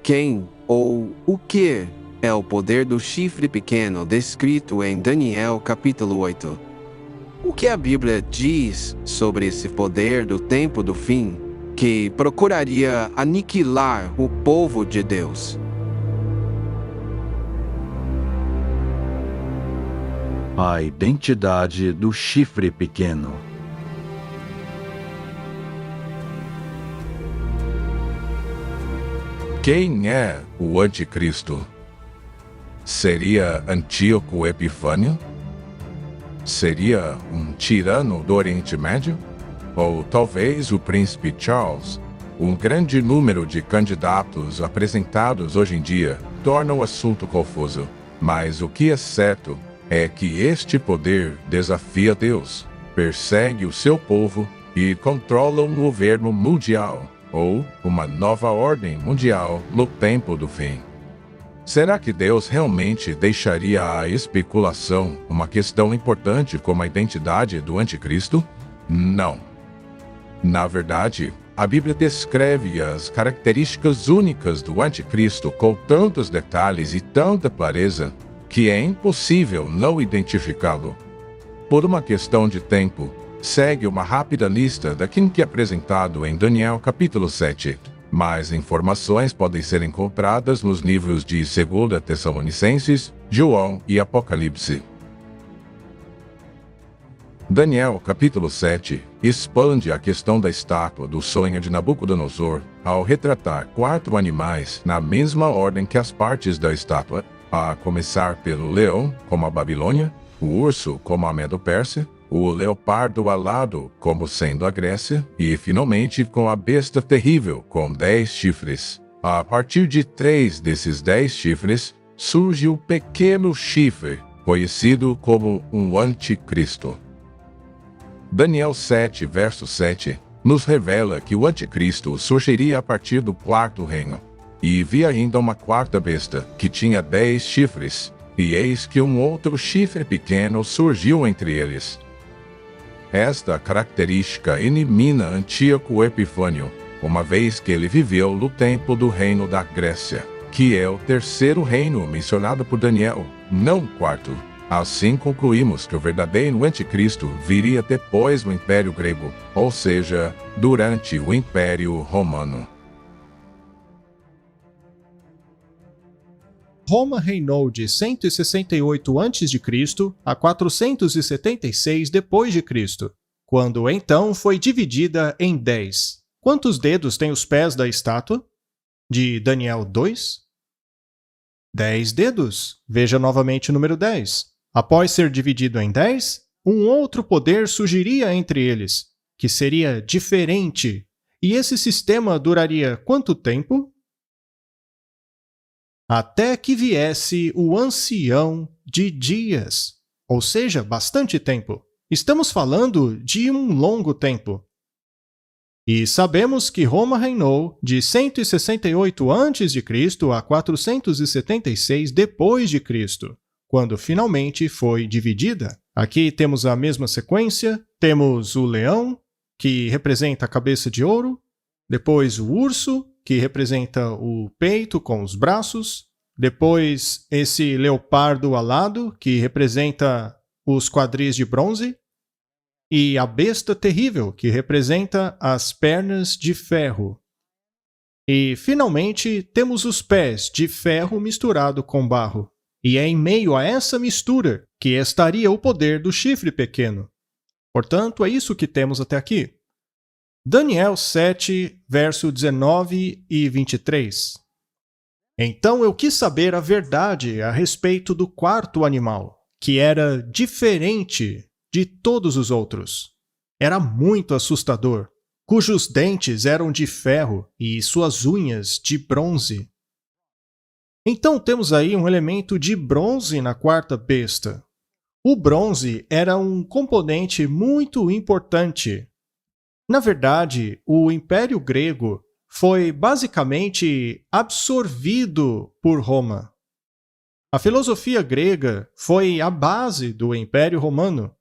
Quem ou o que é o poder do chifre pequeno descrito em Daniel capítulo 8? O que a Bíblia diz sobre esse poder do tempo do fim que procuraria aniquilar o povo de Deus? A identidade do chifre pequeno. Quem é o Anticristo? Seria Antíoco Epifânio? Seria um tirano do Oriente Médio? Ou talvez o príncipe Charles? Um grande número de candidatos apresentados hoje em dia torna o assunto confuso. Mas o que é certo é que este poder desafia Deus, persegue o seu povo e controla um governo mundial, ou uma nova ordem mundial no tempo do fim. Será que Deus realmente deixaria a especulação uma questão importante como a identidade do Anticristo? Não. Na verdade, a Bíblia descreve as características únicas do Anticristo com tantos detalhes e tanta clareza que é impossível não identificá-lo. Por uma questão de tempo, segue uma rápida lista daquilo que é apresentado em Daniel capítulo 7. Mais informações podem ser encontradas nos livros de 2 Tessalonicenses, João e Apocalipse. Daniel capítulo 7 expande a questão da estátua do sonho de Nabucodonosor ao retratar 4 animais na mesma ordem que as partes da estátua, a começar pelo leão, como a Babilônia, o urso, como a Medo-Pérsia, o leopardo alado, como sendo a Grécia, e finalmente com a besta terrível, com 10 chifres. A partir de 3 desses 10 chifres, surge o pequeno chifre, conhecido como um anticristo. Daniel 7, verso 7, nos revela que o anticristo surgiria a partir do 4º reino. E vi ainda uma 4ª besta, que tinha 10 chifres, e eis que um outro chifre pequeno surgiu entre eles. Esta característica elimina Antíoco Epifânio, uma vez que ele viveu no tempo do reino da Grécia, que é o 3º reino mencionado por Daniel, não o 4º. Assim concluímos que o verdadeiro anticristo viria depois do Império Grego, ou seja, durante o Império Romano. Roma reinou de 168 a.C. a 476 d.C., quando então foi dividida em 10. Quantos dedos têm os pés da estátua? De Daniel 2? 10 dedos. Veja novamente o número 10. Após ser dividido em 10, um outro poder surgiria entre eles, que seria diferente. E esse sistema duraria quanto tempo? Até que viesse o ancião de dias, ou seja, bastante tempo. Estamos falando de um longo tempo. E sabemos que Roma reinou de 168 a.C. a 476 d.C., quando finalmente foi dividida. Aqui temos a mesma sequência, temos o leão, que representa a cabeça de ouro, depois o urso, que representa o peito com os braços, depois esse leopardo alado, que representa os quadris de bronze, e a besta terrível, que representa as pernas de ferro. E, finalmente, temos os pés de ferro misturado com barro. E é em meio a essa mistura que estaria o poder do chifre pequeno. Portanto, é isso que temos até aqui. Daniel 7, verso 19 e 23. Então eu quis saber a verdade a respeito do 4º animal, que era diferente de todos os outros. Era muito assustador, cujos dentes eram de ferro e suas unhas de bronze. Então temos aí um elemento de bronze na 4ª besta. O bronze era um componente muito importante. Na verdade, o Império Grego foi basicamente absorvido por Roma. A filosofia grega foi a base do Império Romano.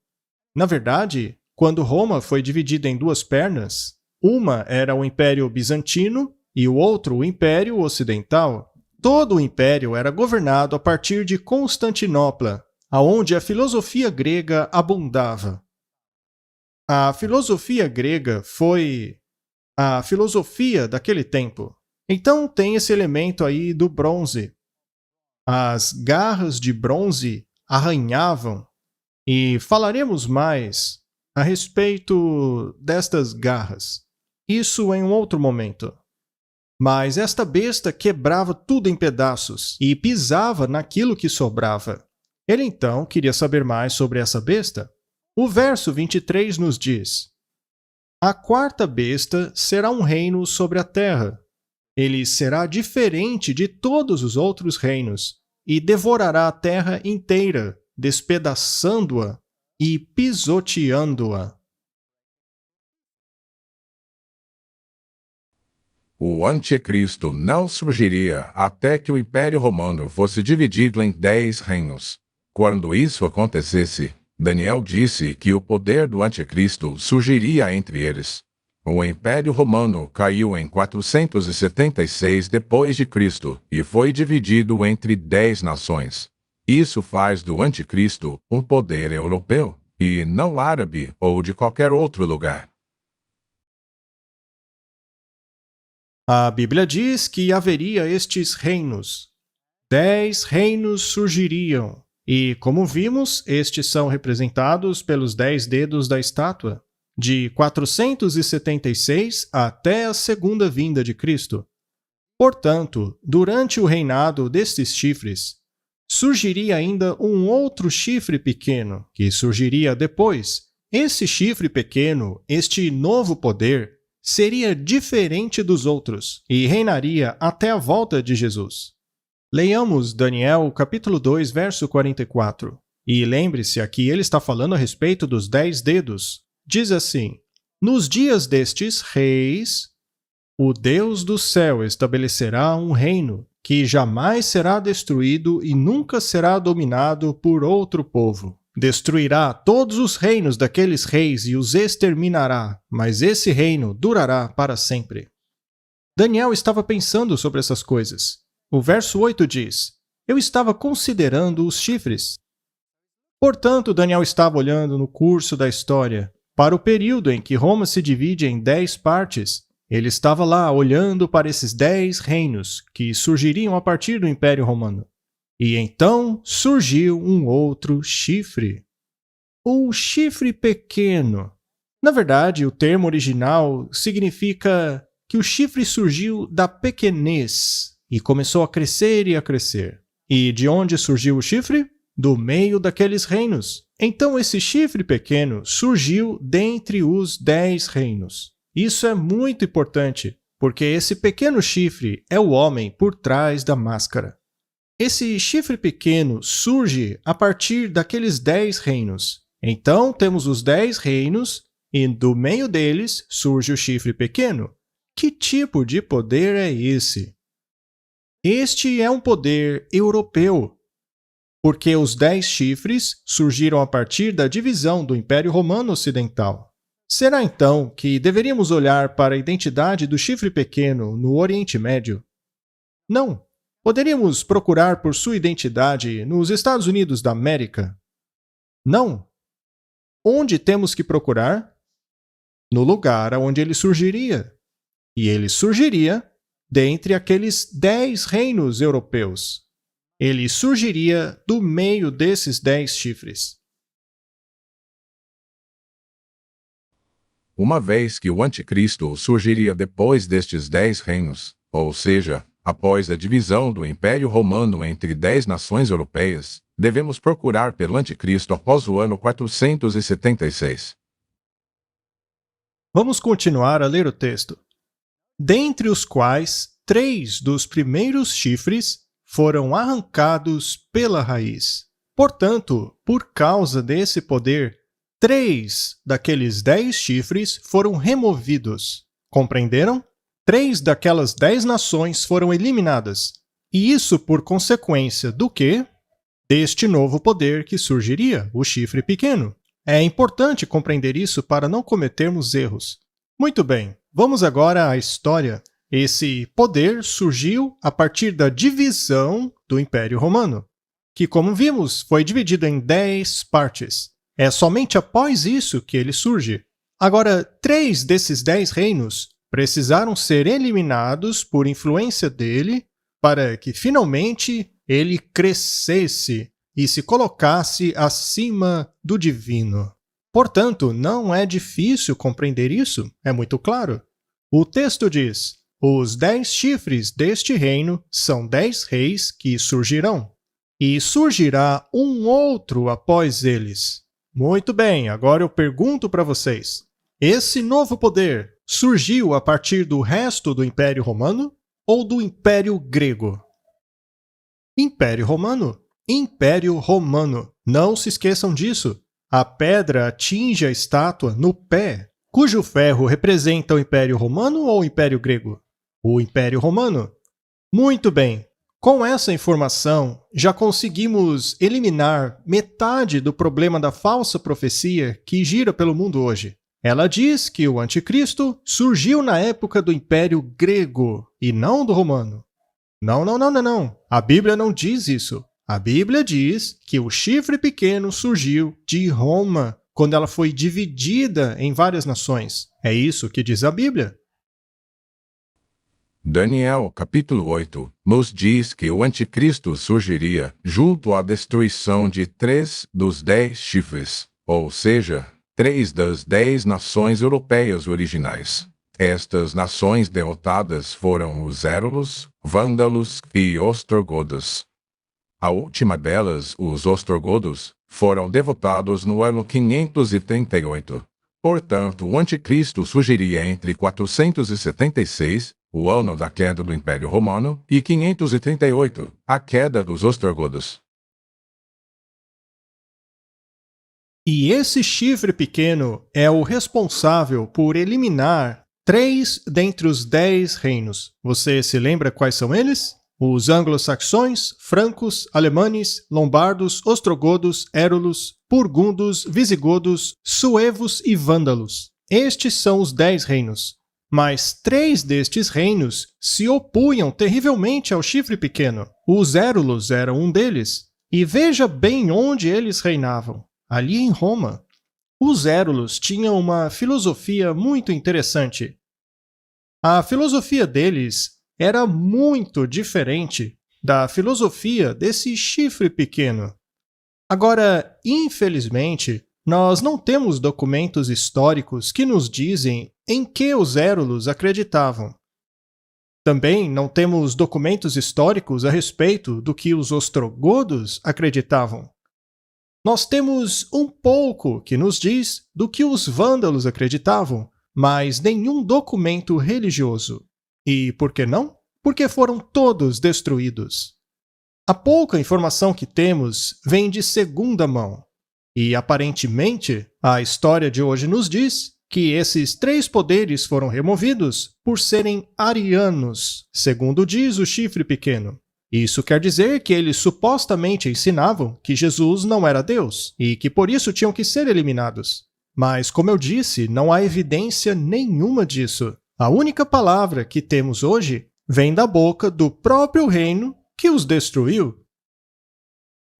Na verdade, quando Roma foi dividida em 2 pernas, uma era o Império Bizantino e o outro o Império Ocidental. Todo o império era governado a partir de Constantinopla, aonde a filosofia grega abundava. A filosofia grega foi a filosofia daquele tempo. Então tem esse elemento aí do bronze. As garras de bronze arranhavam, e falaremos mais a respeito destas garras. Isso em um outro momento. Mas esta besta quebrava tudo em pedaços e pisava naquilo que sobrava. Ele então queria saber mais sobre essa besta. O verso 23 nos diz: a quarta besta será um reino sobre a terra. Ele será diferente de todos os outros reinos e devorará a terra inteira, despedaçando-a e pisoteando-a. O anticristo não surgiria até que o Império Romano fosse dividido em 10 reinos. Quando isso acontecesse, Daniel disse que o poder do anticristo surgiria entre eles. O Império Romano caiu em 476 d.C. e foi dividido entre 10 nações. Isso faz do anticristo um poder europeu, e não árabe ou de qualquer outro lugar. A Bíblia diz que haveria estes reinos. 10 reinos surgiriam, e, como vimos, estes são representados pelos 10 dedos da estátua, de 476 até a segunda vinda de Cristo. Portanto, durante o reinado destes chifres, surgiria ainda um outro chifre pequeno, que surgiria depois. Esse chifre pequeno, este novo poder, seria diferente dos outros e reinaria até a volta de Jesus. Leiamos Daniel, capítulo 2, verso 44. E lembre-se, aqui ele está falando a respeito dos 10 dedos. Diz assim: nos dias destes reis, o Deus do céu estabelecerá um reino que jamais será destruído e nunca será dominado por outro povo. Destruirá todos os reinos daqueles reis e os exterminará, mas esse reino durará para sempre. Daniel estava pensando sobre essas coisas. O verso 8 diz: eu estava considerando os chifres. Portanto, Daniel estava olhando no curso da história, para o período em que Roma se divide em 10 partes. Ele estava lá olhando para esses 10 reinos que surgiriam a partir do Império Romano. E então surgiu um outro chifre. Um chifre pequeno. Na verdade, o termo original significa que o chifre surgiu da pequenez e começou a crescer e a crescer. E de onde surgiu o chifre? Do meio daqueles reinos. Então esse chifre pequeno surgiu dentre os 10 reinos. Isso é muito importante, porque esse pequeno chifre é o homem por trás da máscara. Esse chifre pequeno surge a partir daqueles 10 reinos. Então temos os 10 reinos e do meio deles surge o chifre pequeno. Que tipo de poder é esse? Este é um poder europeu, porque os 10 chifres surgiram a partir da divisão do Império Romano Ocidental. Será então que deveríamos olhar para a identidade do chifre pequeno no Oriente Médio? Não. Poderíamos procurar por sua identidade nos Estados Unidos da América? Não. Onde temos que procurar? No lugar onde ele surgiria. E ele surgiria dentre aqueles 10 reinos europeus. Ele surgiria do meio desses 10 chifres. Uma vez que o anticristo surgiria depois destes 10 reinos, ou seja, após a divisão do Império Romano entre 10 nações europeias, devemos procurar pelo anticristo após o ano 476. Vamos continuar a ler o texto. Dentre os quais 3 dos primeiros chifres foram arrancados pela raiz. Portanto, por causa desse poder, 3 daqueles 10 chifres foram removidos. Compreenderam? 3 daquelas 10 nações foram eliminadas. E isso por consequência do quê? Deste novo poder que surgiria, o chifre pequeno. É importante compreender isso para não cometermos erros. Muito bem, vamos agora à história. Esse poder surgiu a partir da divisão do Império Romano, que, como vimos, foi dividido em 10 partes. É somente após isso que ele surge. Agora, 3 desses 10 reinos precisaram ser eliminados por influência dele para que, finalmente, ele crescesse e se colocasse acima do divino. Portanto, não é difícil compreender isso, é muito claro. O texto diz: os 10 chifres deste reino são 10 reis que surgirão, e surgirá um outro após eles. Muito bem, agora eu pergunto para vocês: esse novo poder surgiu a partir do resto do Império Romano ou do Império Grego? Império Romano. Império Romano. Não se esqueçam disso. A pedra atinge a estátua no pé, cujo ferro representa o Império Romano ou o Império Grego? O Império Romano. Muito bem. Com essa informação, já conseguimos eliminar metade do problema da falsa profecia que gira pelo mundo hoje. Ela diz que o Anticristo surgiu na época do Império Grego e não do Romano. Não. A Bíblia não diz isso. A Bíblia diz que o chifre pequeno surgiu de Roma, quando ela foi dividida em várias nações. É isso que diz a Bíblia. Daniel, capítulo 8, nos diz que o anticristo surgiria junto à destruição de 3 dos 10 chifres, ou seja, 3 das 10 nações europeias originais. Estas nações derrotadas foram os Érulos, Vândalos e Ostrogodos. A última delas, os Ostrogodos, foram derrotados no ano 538. Portanto, o anticristo surgiria entre 476, o ano da queda do Império Romano, e 538, a queda dos Ostrogodos. E esse chifre pequeno é o responsável por eliminar 3 dentre os 10 reinos. Você se lembra quais são eles? Os anglo-saxões, francos, alemães, lombardos, ostrogodos, érulos, burgundos, visigodos, suevos e vândalos. Estes são os 10 reinos. Mas 3 destes reinos se opunham terrivelmente ao chifre pequeno. Os érulos eram um deles. E veja bem onde eles reinavam. Ali em Roma. Os érulos tinham uma filosofia muito interessante. A filosofia deles era muito diferente da filosofia desse chifre pequeno. Agora, infelizmente, nós não temos documentos históricos que nos dizem em que os érulos acreditavam. Também não temos documentos históricos a respeito do que os ostrogodos acreditavam. Nós temos um pouco que nos diz do que os vândalos acreditavam, mas nenhum documento religioso. E por que não? Porque foram todos destruídos. A pouca informação que temos vem de segunda mão. E, aparentemente, a história de hoje nos diz que esses 3 poderes foram removidos por serem arianos, segundo diz o chifre pequeno. Isso quer dizer que eles supostamente ensinavam que Jesus não era Deus e que por isso tinham que ser eliminados. Mas, como eu disse, não há evidência nenhuma disso. A única palavra que temos hoje vem da boca do próprio reino que os destruiu.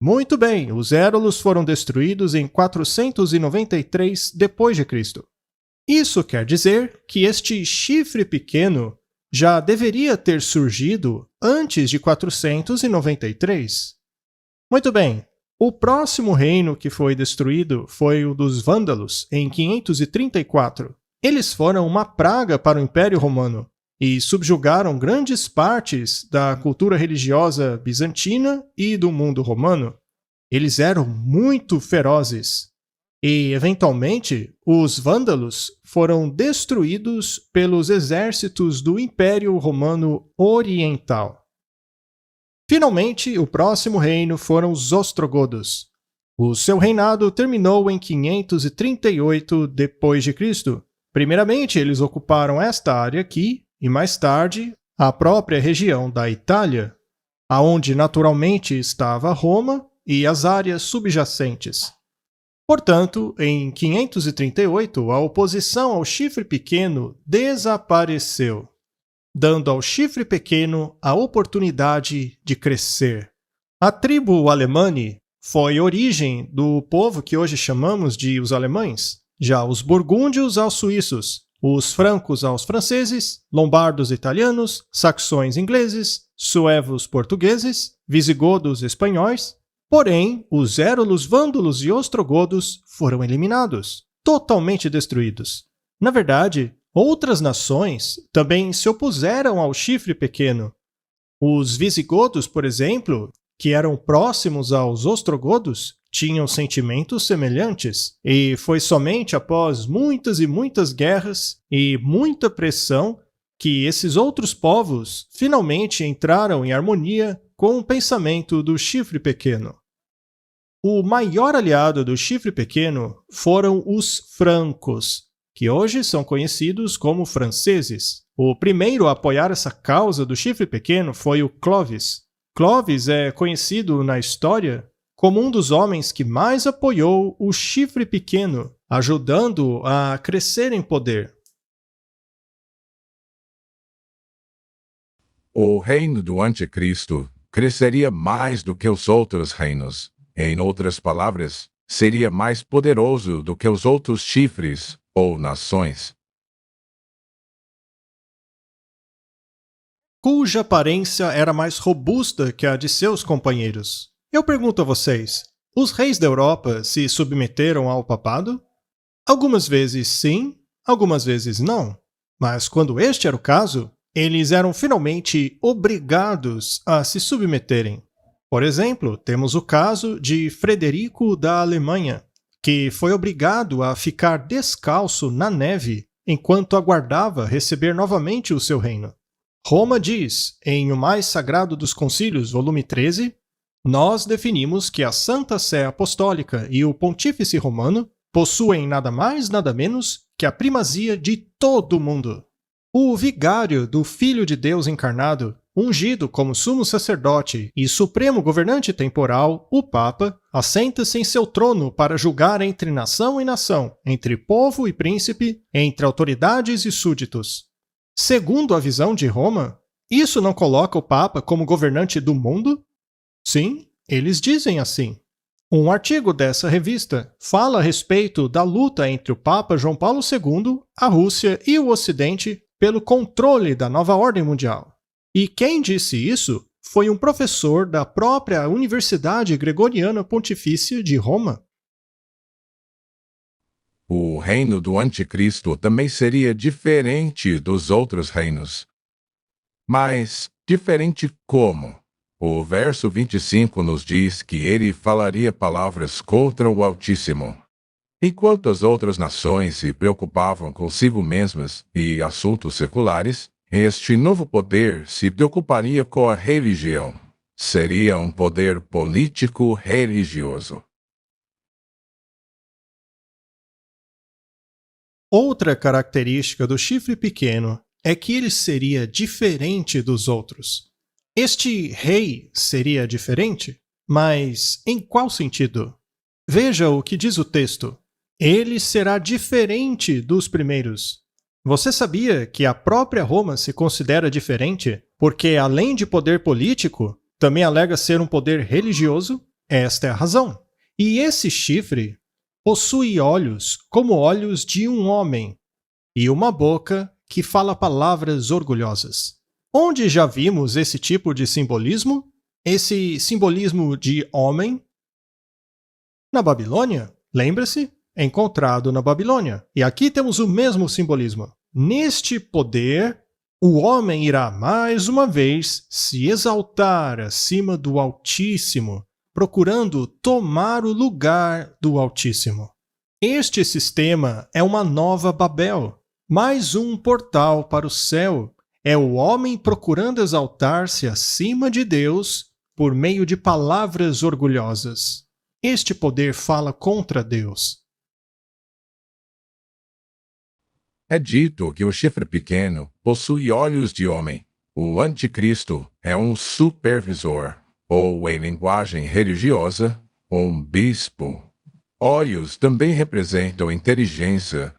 Muito bem, os érulos foram destruídos em 493 d.C. Isso quer dizer que este chifre pequeno já deveria ter surgido antes de 493. Muito bem, o próximo reino que foi destruído foi o dos Vândalos, em 534. Eles foram uma praga para o Império Romano e subjugaram grandes partes da cultura religiosa bizantina e do mundo romano. Eles eram muito ferozes. E, eventualmente, os vândalos foram destruídos pelos exércitos do Império Romano Oriental. Finalmente, o próximo reino foram os ostrogodos. O seu reinado terminou em 538 d.C. Primeiramente, eles ocuparam esta área aqui, e mais tarde, a própria região da Itália, aonde naturalmente estava Roma e as áreas subjacentes. Portanto, em 538, a oposição ao chifre pequeno desapareceu. dando ao chifre pequeno a oportunidade de crescer. A tribo Alemanni foi origem do povo que hoje chamamos de os alemães, já os burgúndios aos suíços, os francos aos franceses, lombardos italianos, saxões ingleses, suevos portugueses, visigodos espanhóis. Porém, os érulos, vândalos e ostrogodos foram eliminados, totalmente destruídos. Na verdade, outras nações também se opuseram ao chifre pequeno. Os visigodos, por exemplo, que eram próximos aos ostrogodos, tinham sentimentos semelhantes, e foi somente após muitas e muitas guerras e muita pressão que esses outros povos finalmente entraram em harmonia com o pensamento do chifre pequeno. O maior aliado do chifre pequeno foram os francos, que hoje são conhecidos como franceses. O primeiro a apoiar essa causa do chifre pequeno foi o Clovis. Clovis é conhecido na história como um dos homens que mais apoiou o chifre pequeno, ajudando a crescer em poder. O reino do Anticristo cresceria mais do que os outros reinos. Em outras palavras, seria mais poderoso do que os outros chifres ou nações. Cuja aparência era mais robusta que a de seus companheiros. Eu pergunto a vocês, os reis da Europa se submeteram ao papado? Algumas vezes sim, algumas vezes não. Mas quando este era o caso, eles eram finalmente obrigados a se submeterem. Por exemplo, temos o caso de Frederico da Alemanha, que foi obrigado a ficar descalço na neve enquanto aguardava receber novamente o seu reino. Roma diz, em O Mais Sagrado dos Concílios, volume 13, nós definimos que a Santa Sé Apostólica e o Pontífice Romano possuem nada mais nada menos que a primazia de todo o mundo. O vigário do Filho de Deus encarnado, ungido como sumo sacerdote e supremo governante temporal, o Papa, assenta-se em seu trono para julgar entre nação e nação, entre povo e príncipe, entre autoridades e súditos. Segundo a visão de Roma, isso não coloca o Papa como governante do mundo? Sim, eles dizem assim. Um artigo dessa revista fala a respeito da luta entre o Papa João Paulo II, a Rússia e o Ocidente pelo controle da nova ordem mundial. E quem disse isso foi um professor da própria Universidade Gregoriana Pontifícia de Roma. O reino do Anticristo também seria diferente dos outros reinos. Mas diferente como? O verso 25 nos diz que ele falaria palavras contra o Altíssimo. Enquanto as outras nações se preocupavam consigo mesmas e assuntos seculares, este novo poder se preocuparia com a religião. Seria um poder político-religioso. Outra característica do chifre pequeno é que ele seria diferente dos outros. Este rei seria diferente? Mas em qual sentido? Veja o que diz o texto. Ele será diferente dos primeiros. Você sabia que a própria Roma se considera diferente porque, além de poder político, também alega ser um poder religioso? Esta é a razão. E esse chifre possui olhos como olhos de um homem e uma boca que fala palavras orgulhosas. Onde já vimos esse tipo de simbolismo? Esse simbolismo de homem? Na Babilônia, lembra-se? Encontrado na Babilônia. E aqui temos o mesmo simbolismo. Neste poder, o homem irá mais uma vez se exaltar acima do Altíssimo, procurando tomar o lugar do Altíssimo. Este sistema é uma nova Babel, mais um portal para o céu. É o homem procurando exaltar-se acima de Deus por meio de palavras orgulhosas. Este poder fala contra Deus. É dito que o chifre pequeno possui olhos de homem. O anticristo é um supervisor, ou em linguagem religiosa, um bispo. Olhos também representam inteligência.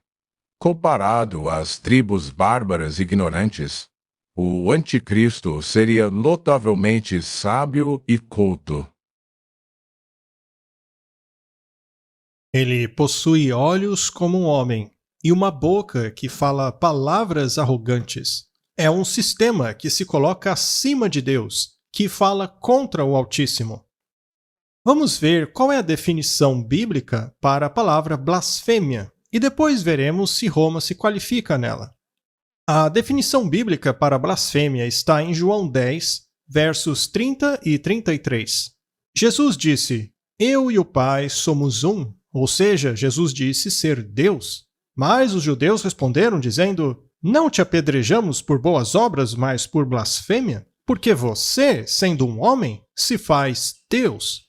Comparado às tribos bárbaras ignorantes, O anticristo seria notavelmente sábio e culto. Ele possui olhos como um homem e uma boca que fala palavras arrogantes. É um sistema que se coloca acima de Deus, que fala contra o Altíssimo. Vamos ver qual é a definição bíblica para a palavra blasfêmia e depois veremos se Roma se qualifica nela. A definição bíblica para blasfêmia está em João 10, versos 30 e 33. Jesus disse: "Eu e o Pai somos um", ou seja, Jesus disse ser Deus. Mas os judeus responderam dizendo: "Não te apedrejamos por boas obras, mas por blasfêmia? Porque você, sendo um homem, se faz Deus."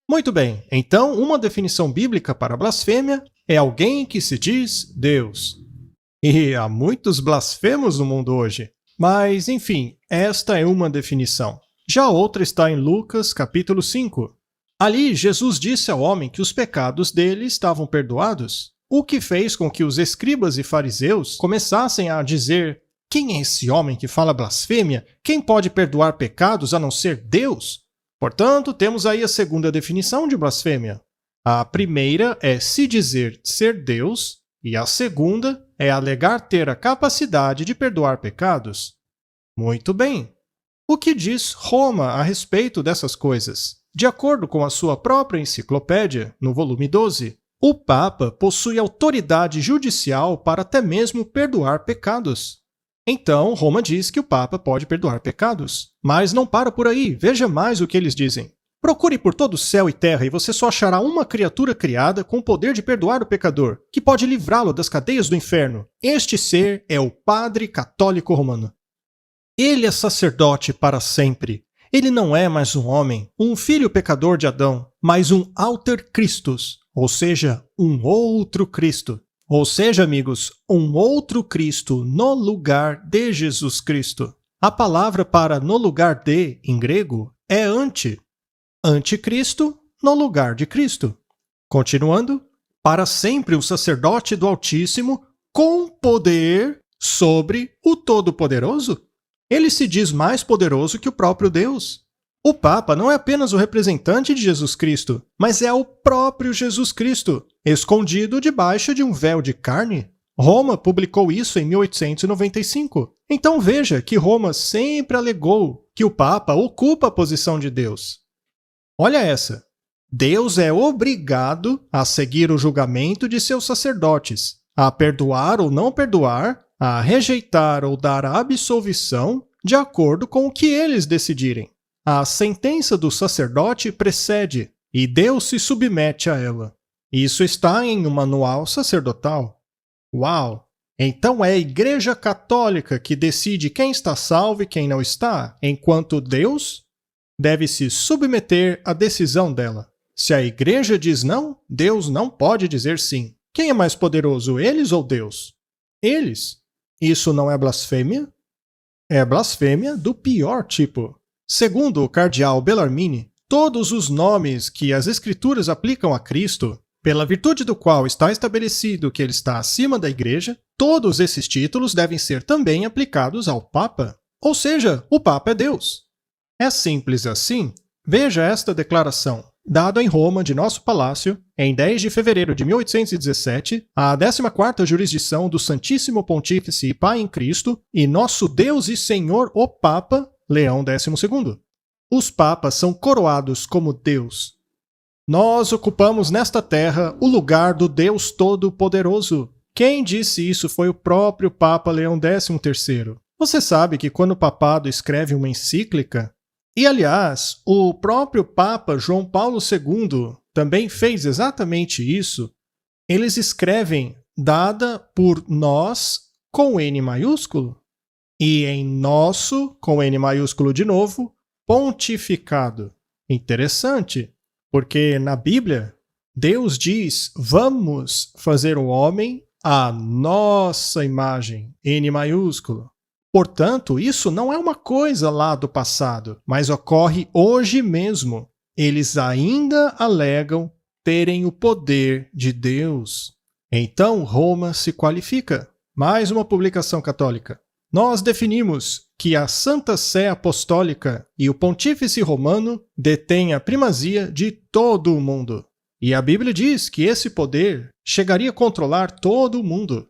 Muito bem, então uma definição bíblica para blasfêmia é alguém que se diz Deus. E há muitos blasfemos no mundo hoje. Mas, enfim, esta é uma definição. Já outra está em Lucas, capítulo 5. Ali, Jesus disse ao homem que os pecados dele estavam perdoados, o que fez com que os escribas e fariseus começassem a dizer: "Quem é esse homem que fala blasfêmia? Quem pode perdoar pecados a não ser Deus?" Portanto, temos aí a segunda definição de blasfêmia. A primeira é se dizer ser Deus, e a segunda é alegar ter a capacidade de perdoar pecados. Muito bem. O que diz Roma a respeito dessas coisas? De acordo com a sua própria enciclopédia, no volume 12, o Papa possui autoridade judicial para até mesmo perdoar pecados. Então, Roma diz que o Papa pode perdoar pecados. Mas não para por aí, veja mais o que eles dizem. Procure por todo o céu e terra e você só achará uma criatura criada com o poder de perdoar o pecador, que pode livrá-lo das cadeias do inferno. Este ser é o Padre Católico Romano. Ele é sacerdote para sempre. Ele não é mais um homem, um filho pecador de Adão, mas um alter Christus, ou seja, um outro Cristo. Ou seja, amigos, um outro Cristo no lugar de Jesus Cristo. A palavra para no lugar de, em grego, é anti. Anticristo no lugar de Cristo. Continuando, para sempre o sacerdote do Altíssimo com poder sobre o Todo-Poderoso. Ele se diz mais poderoso que o próprio Deus. O Papa não é apenas o representante de Jesus Cristo, mas é o próprio Jesus Cristo, escondido debaixo de um véu de carne. Roma publicou isso em 1895. Então veja que Roma sempre alegou que o Papa ocupa a posição de Deus. Olha essa. Deus é obrigado a seguir o julgamento de seus sacerdotes, a perdoar ou não perdoar, a rejeitar ou dar a absolvição de acordo com o que eles decidirem. A sentença do sacerdote precede, e Deus se submete a ela. Isso está em um manual sacerdotal. Uau! Então é a Igreja Católica que decide quem está salvo e quem não está, enquanto Deus deve se submeter à decisão dela. Se a Igreja diz não, Deus não pode dizer sim. Quem é mais poderoso, eles ou Deus? Eles. Isso não é blasfêmia? É blasfêmia do pior tipo. Segundo o cardeal Bellarmine, todos os nomes que as Escrituras aplicam a Cristo, pela virtude do qual está estabelecido que ele está acima da Igreja, todos esses títulos devem ser também aplicados ao Papa. Ou seja, o Papa é Deus. É simples assim? Veja esta declaração, dada em Roma de nosso palácio, em 10 de fevereiro de 1817, a 14ª jurisdição do Santíssimo Pontífice e Pai em Cristo, e nosso Deus e Senhor o Papa, Leão XII. Os papas são coroados como Deus. Nós ocupamos nesta terra o lugar do Deus Todo-Poderoso. Quem disse isso foi o próprio Papa Leão XIII. Você sabe que quando o papado escreve uma encíclica, e aliás, o próprio Papa João Paulo II também fez exatamente isso, eles escrevem dada por nós com N maiúsculo, e em nosso, com N maiúsculo de novo, pontificado. Interessante, porque na Bíblia, Deus diz, vamos fazer o homem à nossa imagem, N maiúsculo. Portanto, isso não é uma coisa lá do passado, mas ocorre hoje mesmo. Eles ainda alegam terem o poder de Deus. Então, Roma se qualifica. Mais uma publicação católica. nós definimos que a Santa Sé Apostólica e o Pontífice Romano detêm a primazia de todo o mundo. E a Bíblia diz que esse poder chegaria a controlar todo o mundo.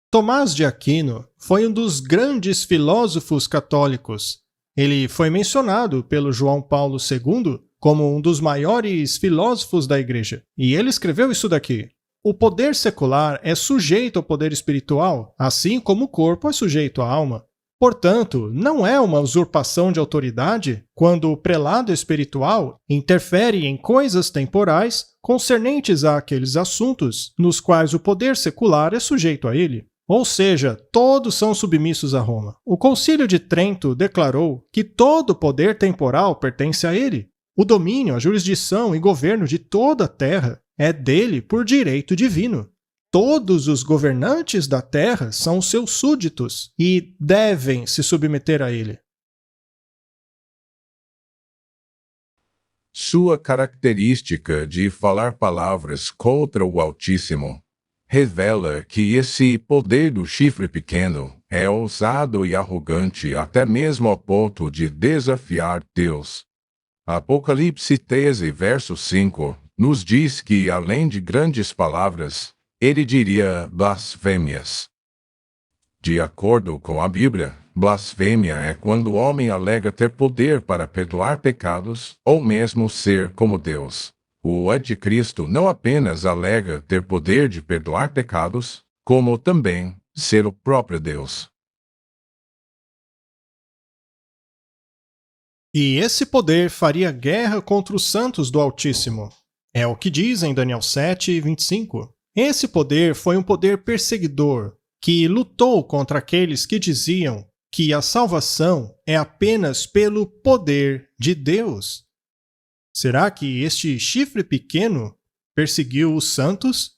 Tomás de Aquino foi um dos grandes filósofos católicos. Ele foi mencionado pelo João Paulo II como um dos maiores filósofos da Igreja. E ele escreveu isso daqui: o poder secular é sujeito ao poder espiritual, assim como o corpo é sujeito à alma. Portanto, não é uma usurpação de autoridade quando o prelado espiritual interfere em coisas temporais concernentes àqueles assuntos nos quais o poder secular é sujeito a ele. Ou seja, todos são submissos a Roma. O Concílio de Trento declarou que todo poder temporal pertence a ele. O domínio, a jurisdição e governo de toda a terra é dele por direito divino. Todos os governantes da terra são seus súditos e devem se submeter a ele. Sua característica de falar palavras contra o Altíssimo revela que esse poder do chifre pequeno é ousado e arrogante até mesmo ao ponto de desafiar Deus. Apocalipse 13, verso 5, nos diz que, além de grandes palavras, ele diria blasfêmias. De acordo com a Bíblia, blasfêmia é quando o homem alega ter poder para perdoar pecados ou mesmo ser como Deus. O anticristo não apenas alega ter poder de perdoar pecados, como também ser o próprio Deus. E esse poder faria guerra contra os santos do Altíssimo. É o que diz em Daniel 7, 25. Esse poder foi um poder perseguidor, que lutou contra aqueles que diziam que a salvação é apenas pelo poder de Deus. Será que este chifre pequeno perseguiu os santos?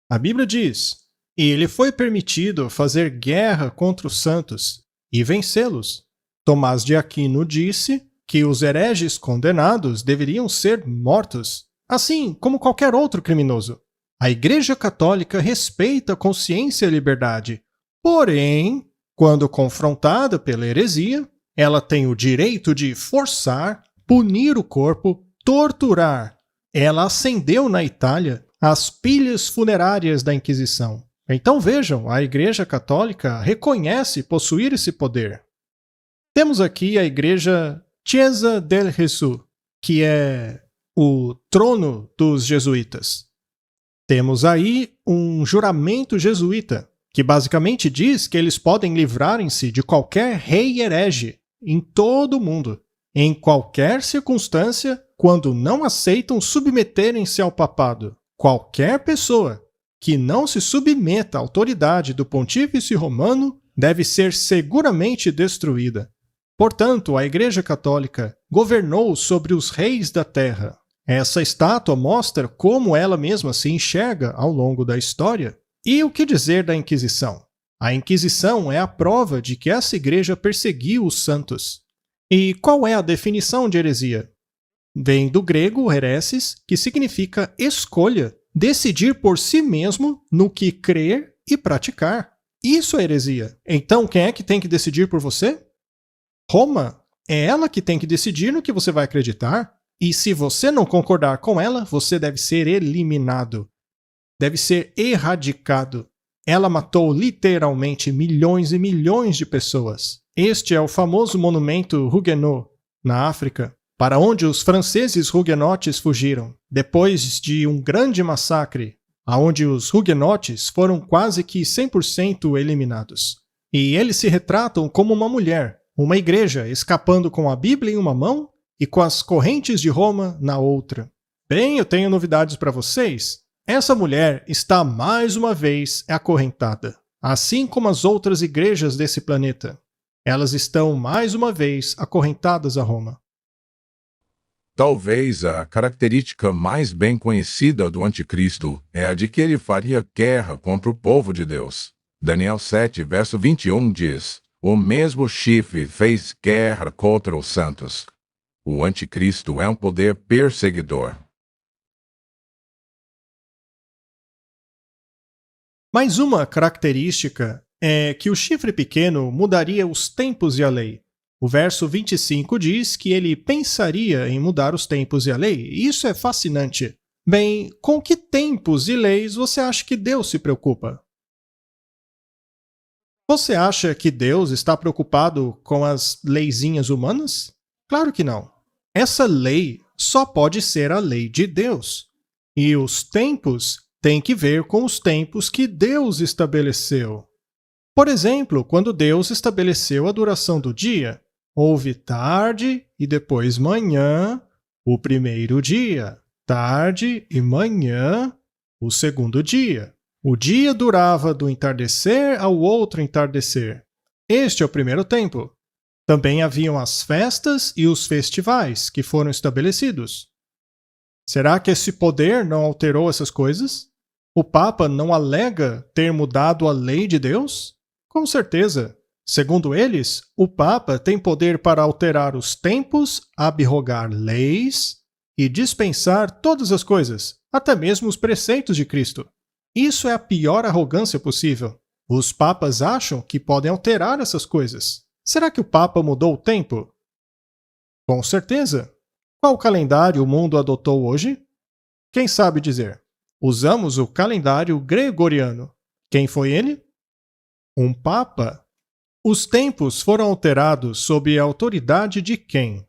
A Bíblia diz: ele foi permitido fazer guerra contra os santos e vencê-los. Tomás de Aquino disse que os hereges condenados deveriam ser mortos, assim como qualquer outro criminoso. A Igreja Católica respeita a consciência e a liberdade, porém, quando confrontada pela heresia, ela tem o direito de forçar, punir o corpo, torturar. Ela acendeu na Itália as pilhas funerárias da Inquisição. Então vejam, a Igreja Católica reconhece possuir esse poder. Temos aqui a Igreja Chiesa del Gesù, que é o trono dos jesuítas. Temos aí um juramento jesuíta, que basicamente diz que eles podem livrarem-se de qualquer rei herege em todo o mundo, em qualquer circunstância, quando não aceitam submeterem-se ao papado. Qualquer pessoa que não se submeta à autoridade do Pontífice Romano deve ser seguramente destruída. Portanto, a Igreja Católica governou sobre os reis da terra. Essa estátua mostra como ela mesma se enxerga ao longo da história. E o que dizer da Inquisição? A Inquisição é a prova de que essa igreja perseguiu os santos. E qual é a definição de heresia? Vem do grego heresis, que significa escolha, decidir por si mesmo no que crer e praticar. Isso é heresia. Então, quem é que tem que decidir por você? Roma. É ela que tem que decidir no que você vai acreditar. E se você não concordar com ela, você deve ser eliminado. Deve ser erradicado. Ela matou literalmente milhões e milhões de pessoas. Este é o famoso monumento Huguenot, na África, para onde os franceses huguenotes fugiram, depois de um grande massacre, onde os huguenotes foram quase que 100% eliminados. E eles se retratam como uma mulher, uma igreja escapando com a Bíblia em uma mão e com as correntes de Roma na outra. Bem, eu tenho novidades para vocês. Essa mulher está mais uma vez acorrentada, assim como as outras igrejas desse planeta. Elas estão mais uma vez acorrentadas a Roma. Talvez a característica mais bem conhecida do anticristo é a de que ele faria guerra contra o povo de Deus. Daniel 7, verso 21 diz: o mesmo chifre fez guerra contra os santos. O anticristo é um poder perseguidor. Mais uma característica é que o chifre pequeno mudaria os tempos e a lei. O verso 25 diz que ele pensaria em mudar os tempos e a lei. Isso é fascinante. Bem, com que tempos e leis você acha que Deus se preocupa? Você acha que Deus está preocupado com as leizinhas humanas? Claro que não. Essa lei só pode ser a lei de Deus. E os tempos têm que ver com os tempos que Deus estabeleceu. Por exemplo, quando Deus estabeleceu a duração do dia, houve tarde e depois manhã, o primeiro dia, tarde e manhã, o segundo dia. O dia durava do entardecer ao outro entardecer. Este é o primeiro tempo. Também haviam as festas e os festivais que foram estabelecidos. Será que esse poder não alterou essas coisas? O Papa não alega ter mudado a lei de Deus? Com certeza. Segundo eles, o Papa tem poder para alterar os tempos, abrogar leis e dispensar todas as coisas, até mesmo os preceitos de Cristo. Isso é a pior arrogância possível. Os papas acham que podem alterar essas coisas. Será que o Papa mudou o tempo? Com certeza. Qual calendário o mundo adotou hoje? Quem sabe dizer? Usamos o calendário gregoriano. Quem foi ele? Um Papa. Os tempos foram alterados sob a autoridade de quem?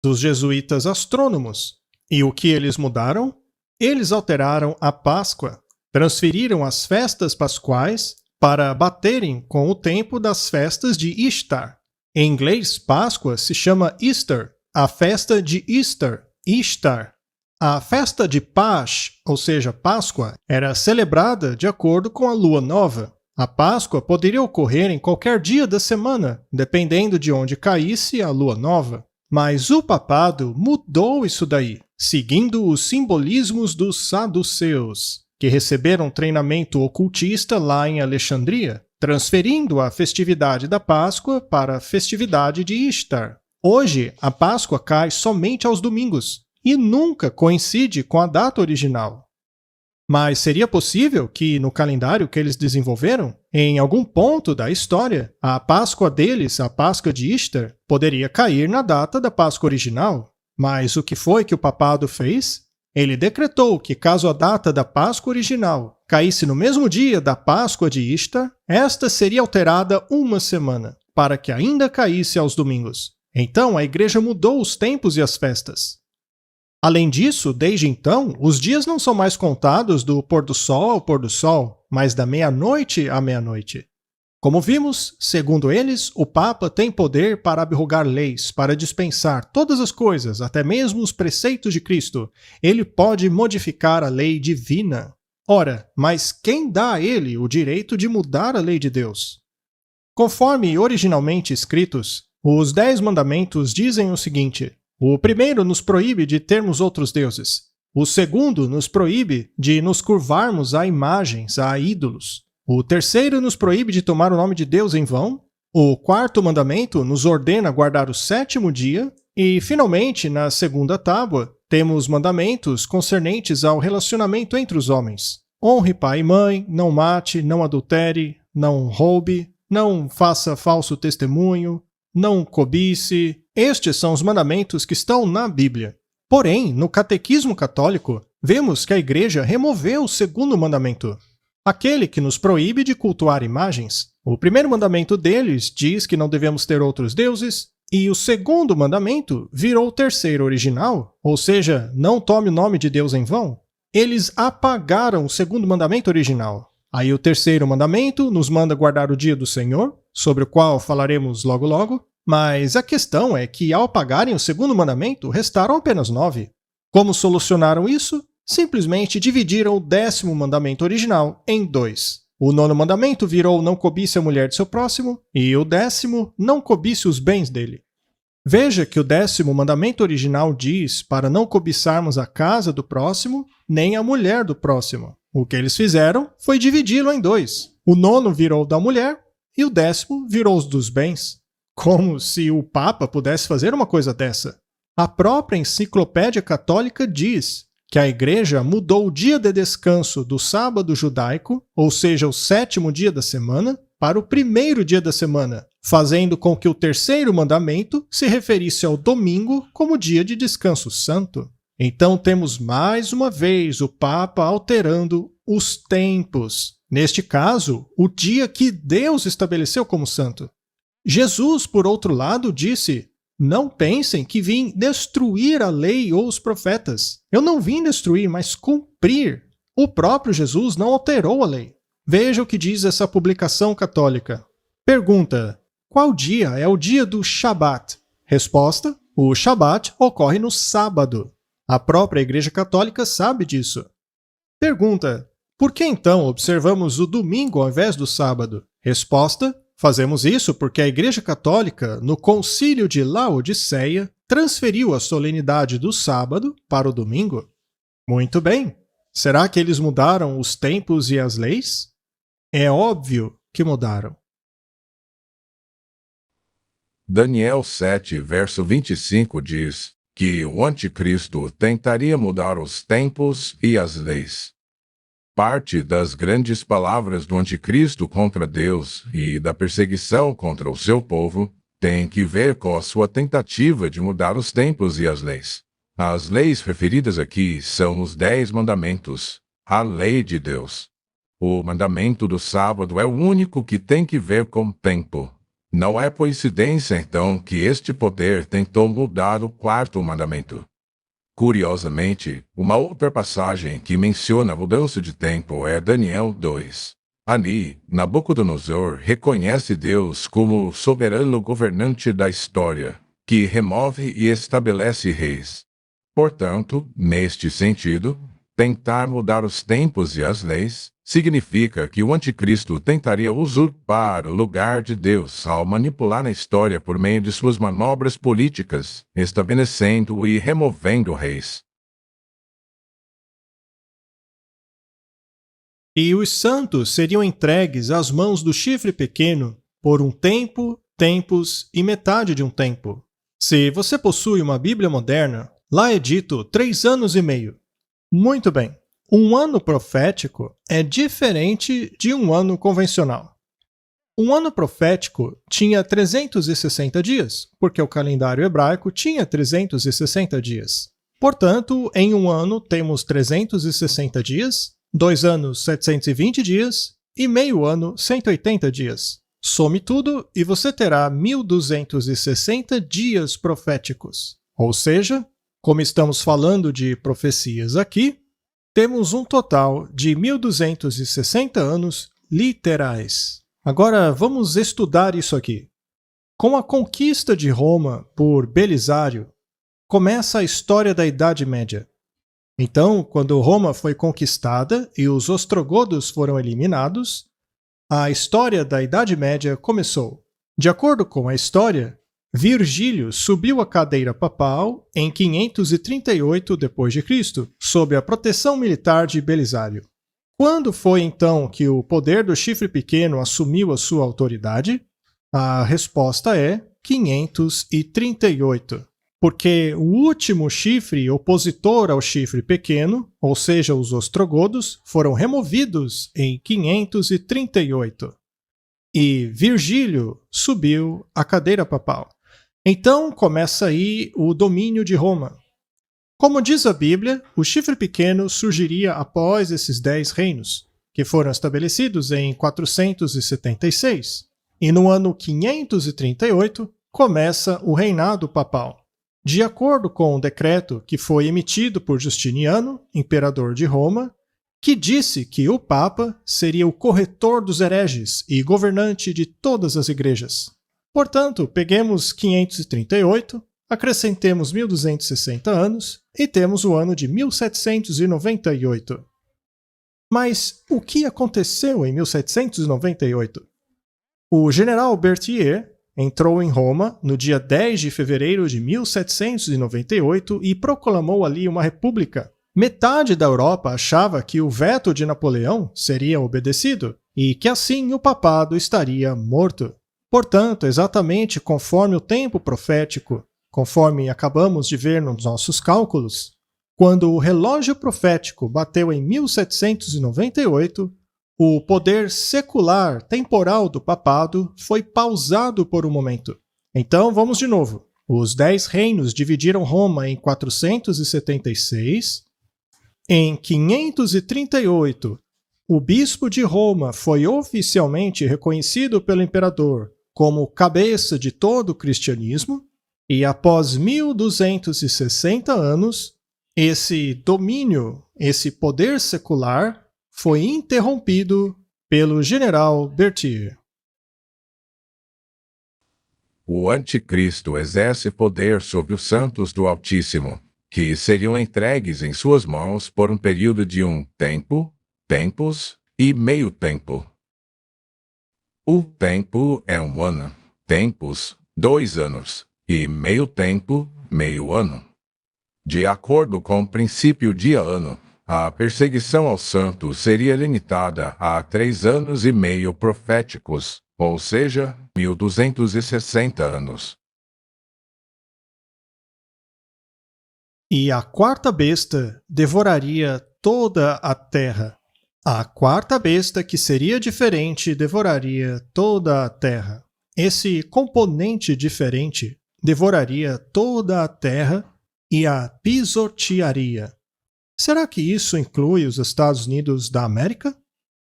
Dos jesuítas astrônomos. E o que eles mudaram? Eles alteraram a Páscoa, transferiram as festas pascuais para baterem com o tempo das festas de Ishtar. Em inglês, Páscoa se chama Easter, a festa de Easter, Ishtar. A festa de Pash, ou seja, Páscoa, era celebrada de acordo com a lua nova. A Páscoa poderia ocorrer em qualquer dia da semana, dependendo de onde caísse a lua nova. Mas o papado mudou isso daí, seguindo os simbolismos dos saduceus, que receberam treinamento ocultista lá em Alexandria, transferindo a festividade da Páscoa para a festividade de Ishtar. Hoje, a Páscoa cai somente aos domingos e nunca coincide com a data original. Mas seria possível que, no calendário que eles desenvolveram, em algum ponto da história, a Páscoa deles, a Páscoa de Ishtar, poderia cair na data da Páscoa original. Mas o que foi que o papado fez? Ele decretou que, caso a data da Páscoa original caísse no mesmo dia da Páscoa de Ishtar, esta seria alterada uma semana, para que ainda caísse aos domingos. Então, a igreja mudou os tempos e as festas. Além disso, desde então, os dias não são mais contados do pôr do sol ao pôr do sol, mas da meia-noite à meia-noite. Como vimos, segundo eles, o Papa tem poder para abrogar leis, para dispensar todas as coisas, até mesmo os preceitos de Cristo. Ele pode modificar a lei divina. Ora, mas quem dá a ele o direito de mudar a lei de Deus? Conforme originalmente escritos, os 10 mandamentos dizem o seguinte: o primeiro nos proíbe de termos outros deuses. O segundo nos proíbe de nos curvarmos a imagens, a ídolos. O terceiro nos proíbe de tomar o nome de Deus em vão. O quarto mandamento nos ordena guardar o sétimo dia. E, finalmente, na segunda tábua, temos mandamentos concernentes ao relacionamento entre os homens. Honre pai e mãe, não mate, não adultere, não roube, não faça falso testemunho, não cobice. Estes são os mandamentos que estão na Bíblia. Porém, no Catequismo Católico, vemos que a Igreja removeu o segundo mandamento, aquele que nos proíbe de cultuar imagens. O primeiro mandamento deles diz que não devemos ter outros deuses, e o segundo mandamento virou o terceiro original, ou seja, não tome o nome de Deus em vão. Eles apagaram o segundo mandamento original. Aí o terceiro mandamento nos manda guardar o dia do Senhor, sobre o qual falaremos logo logo. Mas a questão é que, ao apagarem o segundo mandamento, restaram apenas 9. Como solucionaram isso? Simplesmente dividiram o 10º mandamento original em 2. O 9º mandamento virou não cobice a mulher de seu próximo, e o 10º, não cobice os bens dele. Veja que o 10º mandamento original diz para não cobiçarmos a casa do próximo, nem a mulher do próximo. O que eles fizeram foi dividi-lo em 2. O 9º virou da mulher, e o 10º virou os dos bens. Como se o Papa pudesse fazer uma coisa dessa. A própria enciclopédia católica diz que a igreja mudou o dia de descanso do sábado judaico, ou seja, o 7º dia da semana, para o 1º dia da semana, fazendo com que o 3º mandamento se referisse ao domingo como dia de descanso santo. Então temos mais uma vez o Papa alterando os tempos. Neste caso, o dia que Deus estabeleceu como santo. Jesus, por outro lado, disse: não pensem que vim destruir a lei ou os profetas. Eu não vim destruir, mas cumprir. O próprio Jesus não alterou a lei. Veja o que diz essa publicação católica. Pergunta: qual dia é o dia do Shabat? Resposta: o Shabat ocorre no sábado. A própria Igreja Católica sabe disso. Pergunta: por que então observamos o domingo ao invés do sábado? Resposta: fazemos isso porque a Igreja Católica, no Concílio de Laodiceia, transferiu a solenidade do sábado para o domingo. Muito bem. Será que eles mudaram os tempos e as leis? É óbvio que mudaram. Daniel 7, verso 25 diz que o anticristo tentaria mudar os tempos e as leis. Parte das grandes palavras do anticristo contra Deus e da perseguição contra o seu povo tem que ver com a sua tentativa de mudar os tempos e as leis. As leis referidas aqui são os 10 mandamentos, a lei de Deus. O mandamento do sábado é o único que tem que ver com tempo. Não é coincidência, então, que este poder tentou mudar o 4º mandamento. Curiosamente, uma outra passagem que menciona a mudança de tempo é Daniel 2. Ali, Nabucodonosor reconhece Deus como o soberano governante da história, que remove e estabelece reis. Portanto, neste sentido, tentar mudar os tempos e as leis significa que o anticristo tentaria usurpar o lugar de Deus ao manipular a história por meio de suas manobras políticas, estabelecendo e removendo reis. E os santos seriam entregues às mãos do chifre pequeno por um tempo, tempos e metade de um tempo. Se você possui uma Bíblia moderna, lá é dito 3 anos e meio. Muito bem. Um ano profético é diferente de um ano convencional. Um ano profético tinha 360 dias, porque o calendário hebraico tinha 360 dias. Portanto, em um ano temos 360 dias, 2 anos 720 dias e meio ano 180 dias. Some tudo e você terá 1260 dias proféticos. Ou seja, como estamos falando de profecias aqui, temos um total de 1260 anos literais. Agora vamos estudar isso aqui. Com a conquista de Roma por Belisário, começa a história da Idade Média. Então, quando Roma foi conquistada e os ostrogodos foram eliminados, a história da Idade Média começou. De acordo com a história, Virgílio subiu à cadeira papal em 538 d.C., sob a proteção militar de Belisário. Quando foi então que o poder do chifre pequeno assumiu a sua autoridade? A resposta é 538, porque o último chifre opositor ao chifre pequeno, ou seja, os ostrogodos, foram removidos em 538. E Virgílio subiu à cadeira papal. Então começa aí o domínio de Roma. Como diz a Bíblia, o chifre pequeno surgiria após esses 10 reinos, que foram estabelecidos em 476. E no ano 538 começa o reinado papal. De acordo com um decreto que foi emitido por Justiniano, imperador de Roma, que disse que o Papa seria o corretor dos hereges e governante de todas as igrejas. Portanto, peguemos 538, acrescentemos 1260 anos e temos o ano de 1798. Mas o que aconteceu em 1798? O general Berthier entrou em Roma no dia 10 de fevereiro de 1798 e proclamou ali uma república. Metade da Europa achava que o veto de Napoleão seria obedecido e que assim o papado estaria morto. Portanto, exatamente conforme o tempo profético, conforme acabamos de ver nos nossos cálculos, Quando o relógio profético bateu em 1798, o poder secular temporal do papado foi pausado por um momento. Então, vamos de novo. Os 10 reinos dividiram Roma em 476. Em 538, o bispo de Roma foi oficialmente reconhecido pelo imperador como cabeça de todo o cristianismo, e após 1260 anos, esse domínio, esse poder secular, foi interrompido pelo general Berthier. O anticristo exerce poder sobre os santos do Altíssimo, que seriam entregues em suas mãos por um período de tempo, tempos e meio tempo. O tempo é 1 ano, tempos, 2 anos, e meio tempo, meio ano. De acordo com o princípio dia-ano, a perseguição aos santos seria limitada a 3 anos e meio proféticos, ou seja, 1260 anos. E a quarta besta devoraria toda a terra. A quarta besta, que seria diferente, devoraria toda a terra. Esse componente diferente devoraria toda a terra e a pisotearia. Será que isso inclui os Estados Unidos da América?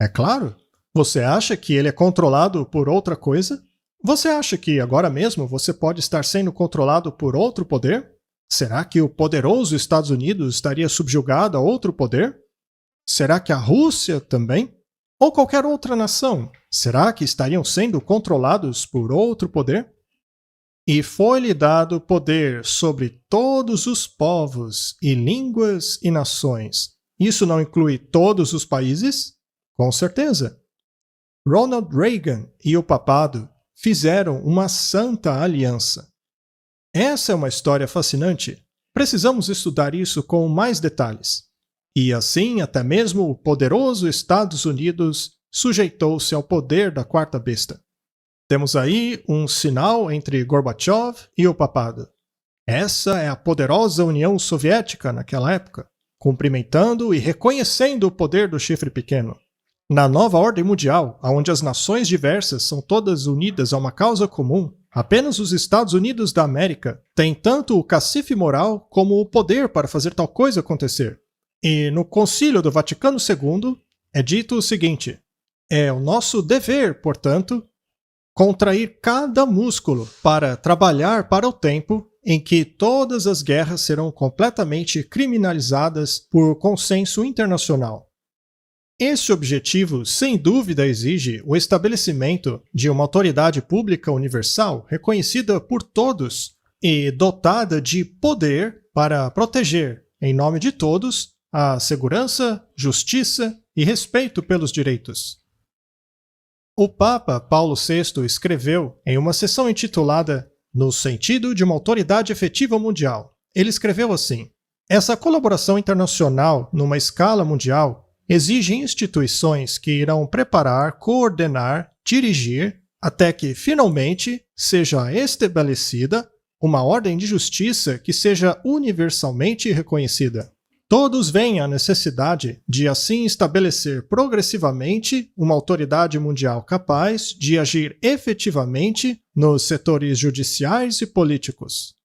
É claro. Você acha que ele é controlado por outra coisa? Você acha que agora mesmo você pode estar sendo controlado por outro poder? Será que o poderoso Estados Unidos estaria subjugado a outro poder? Será que a Rússia também? Ou qualquer outra nação? Será que estariam sendo controlados por outro poder? E foi-lhe dado poder sobre todos os povos e línguas e nações. Isso não inclui todos os países? Com certeza. Ronald Reagan e o papado fizeram uma santa aliança. Essa é uma história fascinante. Precisamos estudar isso com mais detalhes. E assim, até mesmo o poderoso Estados Unidos sujeitou-se ao poder da quarta besta. Temos aí um sinal entre Gorbachev e o papado. Essa é a poderosa União Soviética naquela época, cumprimentando e reconhecendo o poder do chifre pequeno. Na nova ordem mundial, onde as nações diversas são todas unidas a uma causa comum, apenas os Estados Unidos da América têm tanto o cacife moral como o poder para fazer tal coisa acontecer. E no Concílio do Vaticano II é dito o seguinte: é o nosso dever, portanto, contrair cada músculo para trabalhar para o tempo em que todas as guerras serão completamente criminalizadas por consenso internacional. Este objetivo, sem dúvida, exige o estabelecimento de uma autoridade pública universal reconhecida por todos e dotada de poder para proteger, em nome de todos, a segurança, justiça e respeito pelos direitos. O Papa Paulo VI escreveu em uma sessão intitulada No sentido de uma autoridade efetiva mundial. Ele escreveu assim: essa colaboração internacional numa escala mundial exige instituições que irão preparar, coordenar, dirigir, até que finalmente seja estabelecida uma ordem de justiça que seja universalmente reconhecida. Todos veem a necessidade de assim estabelecer progressivamente uma autoridade mundial capaz de agir efetivamente nos setores judiciais e políticos.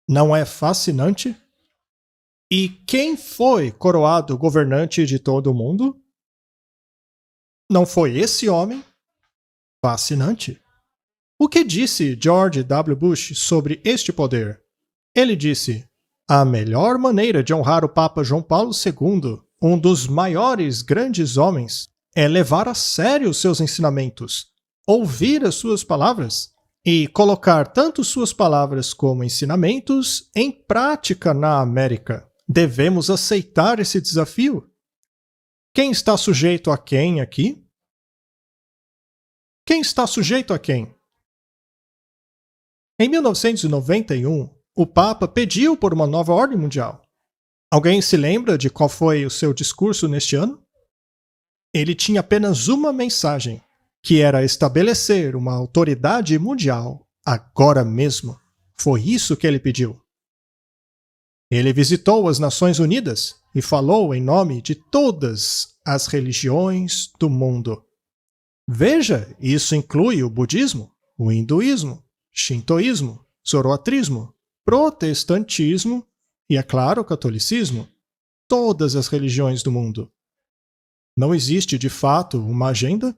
Não é fascinante? E quem foi coroado governante de todo o mundo? Não foi esse homem? Fascinante. O que disse George W. Bush sobre este poder? Ele disse: a melhor maneira de honrar o Papa João Paulo II, um dos maiores grandes homens, é levar a sério os seus ensinamentos, ouvir as suas palavras e colocar tanto suas palavras como ensinamentos em prática na América. Devemos aceitar esse desafio. Quem está sujeito a quem aqui? Quem está sujeito a quem? Em 1991, o Papa pediu por uma nova ordem mundial. Alguém se lembra de qual foi o seu discurso neste ano? Ele tinha apenas uma mensagem, que era estabelecer uma autoridade mundial agora mesmo. Foi isso que ele pediu. Ele visitou as Nações Unidas e falou em nome de todas as religiões do mundo. Veja, isso inclui o budismo, o hinduísmo, shintoísmo, zoroatrismo, protestantismo e, é claro, o catolicismo. Todas as religiões do mundo. Não existe, de fato, uma agenda?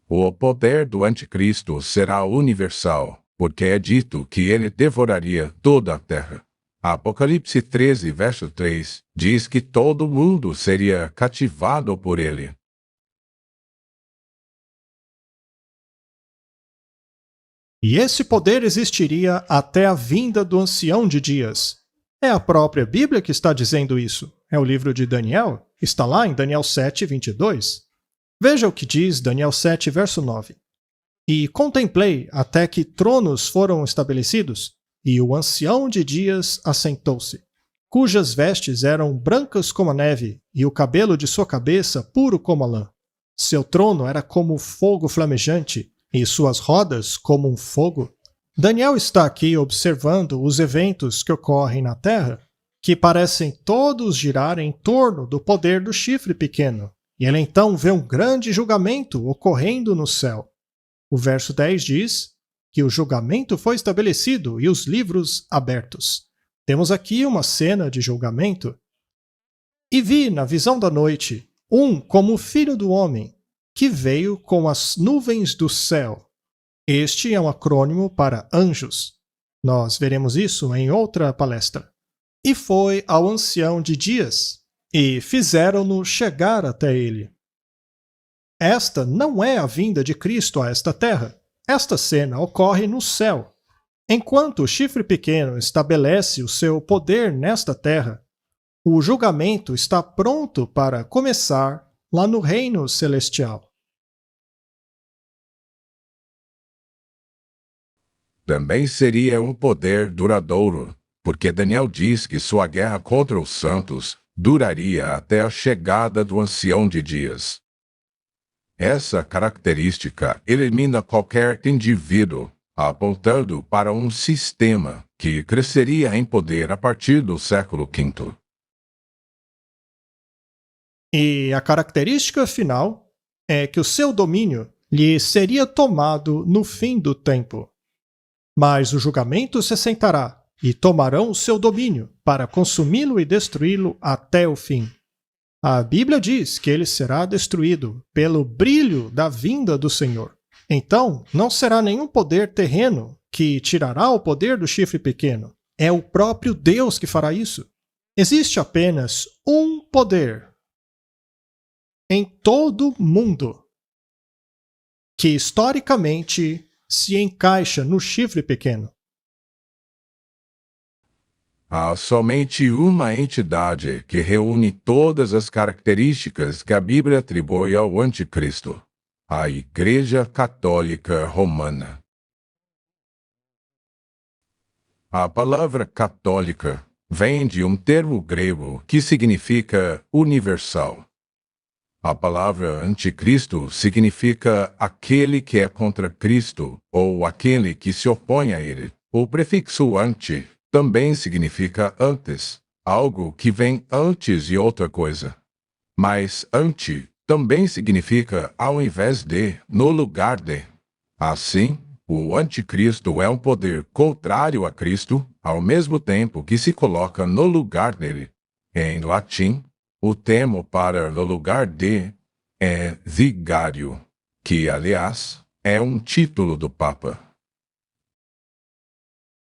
O poder do anticristo será universal, porque é dito que ele devoraria toda a terra. Apocalipse 13, verso 3, diz que todo mundo seria cativado por ele. E esse poder existiria até a vinda do Ancião de Dias. É a própria Bíblia que está dizendo isso. É o livro de Daniel. Está lá em Daniel 7, 22. Veja o que diz Daniel 7, verso 9. E contemplei até que tronos foram estabelecidos, e o Ancião de Dias assentou-se, cujas vestes eram brancas como a neve, e o cabelo de sua cabeça puro como a lã. Seu trono era como fogo flamejante, e suas rodas como um fogo. Daniel está aqui observando os eventos que ocorrem na Terra, que parecem todos girar em torno do poder do chifre pequeno, e ele então vê um grande julgamento ocorrendo no céu. O verso 10 diz que o julgamento foi estabelecido e os livros abertos. Temos aqui uma cena de julgamento. E vi na visão da noite como o filho do homem, que veio com as nuvens do céu. Este é um acrônimo para anjos. Nós veremos isso em outra palestra. E foi ao Ancião de Dias, e fizeram-no chegar até ele. Esta não é a vinda de Cristo a esta terra. Esta cena ocorre no céu. Enquanto o chifre pequeno estabelece o seu poder nesta terra, o julgamento está pronto para começar lá no reino celestial. Também seria um poder duradouro, porque Daniel diz que sua guerra contra os santos duraria até a chegada do Ancião de Dias. Essa característica elimina qualquer indivíduo, apontando para um sistema que cresceria em poder a partir do século V. E a característica final é que o seu domínio lhe seria tomado no fim do tempo. Mas o julgamento se assentará, e tomarão o seu domínio, para consumi-lo e destruí-lo até o fim. A Bíblia diz que ele será destruído pelo brilho da vinda do Senhor. Então, não será nenhum poder terreno que tirará o poder do chifre pequeno. É o próprio Deus que fará isso. Existe apenas um poder em todo o mundo que historicamente se encaixa no chifre pequeno. Há somente uma entidade que reúne todas as características que a Bíblia atribui ao Anticristo: a Igreja Católica Romana. A palavra católica vem de um termo grego que significa universal. A palavra anticristo significa aquele que é contra Cristo ou aquele que se opõe a ele. O prefixo anti também significa antes, algo que vem antes de outra coisa. Mas anti também significa ao invés de, no lugar de. Assim, o anticristo é um poder contrário a Cristo, ao mesmo tempo que se coloca no lugar dele. Em latim, o termo para no lugar de é vigário, que, aliás, é um título do Papa.